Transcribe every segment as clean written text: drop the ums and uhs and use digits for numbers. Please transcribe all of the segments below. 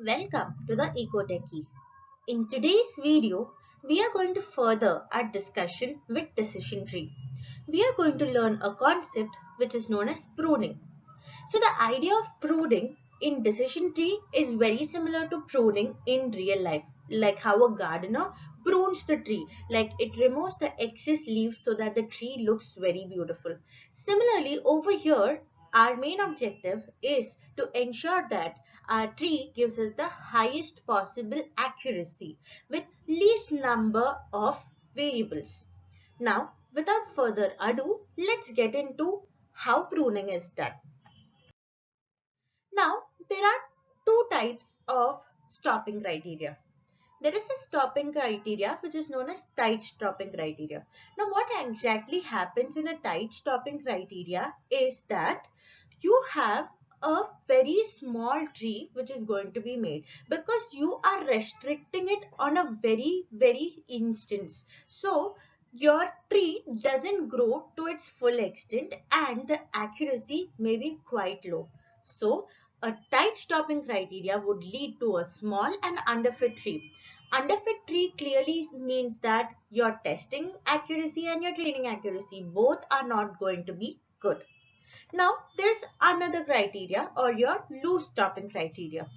Welcome to the Ecotechie. In today's video, we are going to further our discussion with decision tree. We are going to learn a concept which is known as pruning. So the idea of pruning in decision tree is very similar to pruning in real life. Like how a gardener prunes the tree, like it removes the excess leaves so that the tree looks very beautiful. Similarly, over here, our main objective is to ensure that our tree gives us the highest possible accuracy with least number of variables. Now, without further ado, let's get into how pruning is done. Now, there are two types of stopping criteria. There is a stopping criteria which is known as tight stopping criteria. Now, what exactly happens in a tight stopping criteria is that you have a very small tree which is going to be made because you are restricting it on a very instance. So, your tree doesn't grow to its full extent and the accuracy may be quite low. So, a tight stopping criteria would lead to a small and underfit tree. Underfit tree clearly means that your testing accuracy and your training accuracy both are not going to be good. Now, there's another criteria or your loose stopping criteria.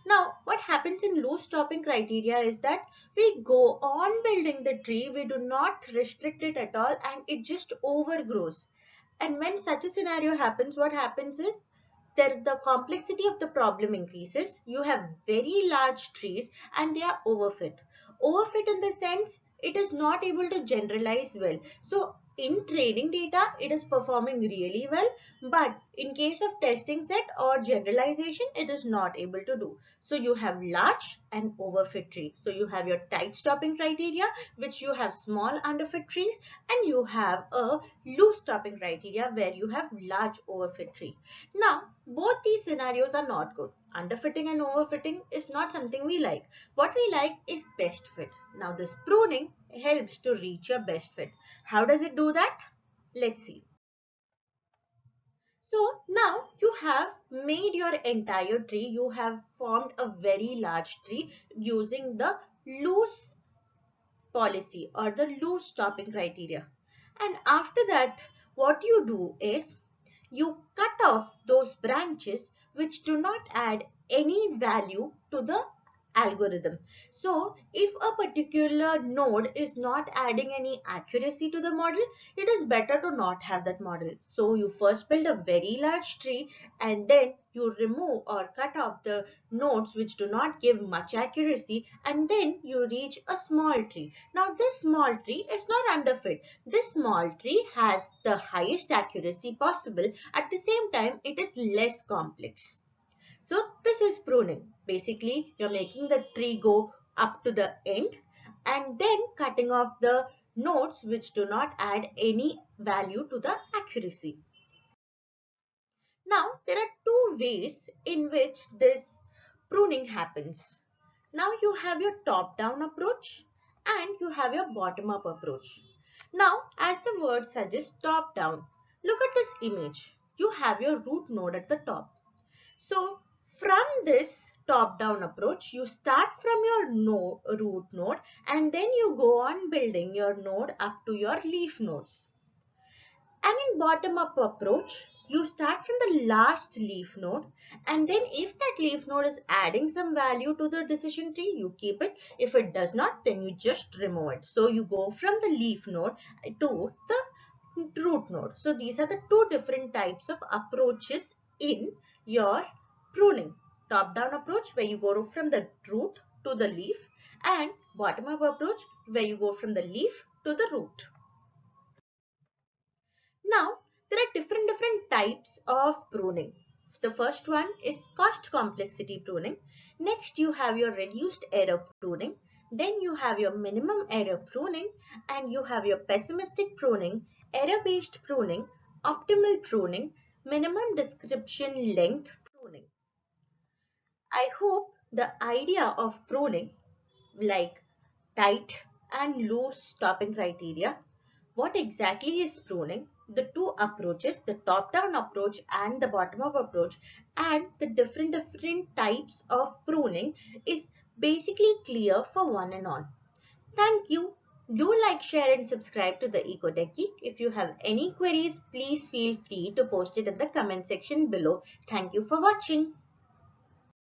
Now, what happens in loose stopping criteria is that we go on building the tree, we do not restrict it at all and it just overgrows. And when such a scenario happens, what happens is that the complexity of the problem increases. You have very large trees and they are overfit. Overfit in the sense it is not able to generalize well. So in training data, it is performing really well, but in case of testing set or generalization, it is not able to do. So you have large and overfit trees. So you have your tight stopping criteria, which you have small underfit trees, and you have a loose stopping criteria where you have large overfit tree. Now, both these scenarios are not good. Underfitting and overfitting is not something we like. What we like is best fit. Now, this pruning helps to reach your best fit. How does it do that? Let's see. So now you have made your entire tree. You have formed a very large tree using the loose policy or the loose stopping criteria. And after that, what you do is you cut off those branches which do not add any value to the algorithm. So if a particular node is not adding any accuracy to the model, it is better to not have that model. So you first build a very large tree and then you remove or cut off the nodes which do not give much accuracy, and then you reach a small tree. Now this small tree is not underfit. This small tree has the highest accuracy possible. At the same time, it is less complex. So this is pruning. Basically, you're making the tree go up to the end and then cutting off the nodes which do not add any value to the accuracy. Now, there are two ways in which this pruning happens. Now, you have your top-down approach and you have your bottom-up approach. Now, as the word suggests, top-down. Look at this image. You have your root node at the top. So, from this top-down approach, you start from your root node and then you go on building your node up to your leaf nodes. And in bottom-up approach, you start from the last leaf node, and then if that leaf node is adding some value to the decision tree, you keep it. If it does not, then you just remove it. So you go from the leaf node to the root node. So these are the two different types of approaches in your pruning. Top-down approach where you go from the root to the leaf, and bottom-up approach where you go from the leaf to the root. Now, there are different types of pruning. The first one is cost complexity pruning. Next, you have your reduced error pruning. Then you have your minimum error pruning, and you have your pessimistic pruning, error-based pruning, optimal pruning, minimum description length pruning. I hope the idea of pruning, like tight and loose stopping criteria, what exactly is pruning, the two approaches, the top-down approach and the bottom-up approach, and the different types of pruning is basically clear for one and all. Thank you. Do like, share and subscribe to the Ecotech Geek. If you have any queries, please feel free to post it in the comment section below. Thank you for watching.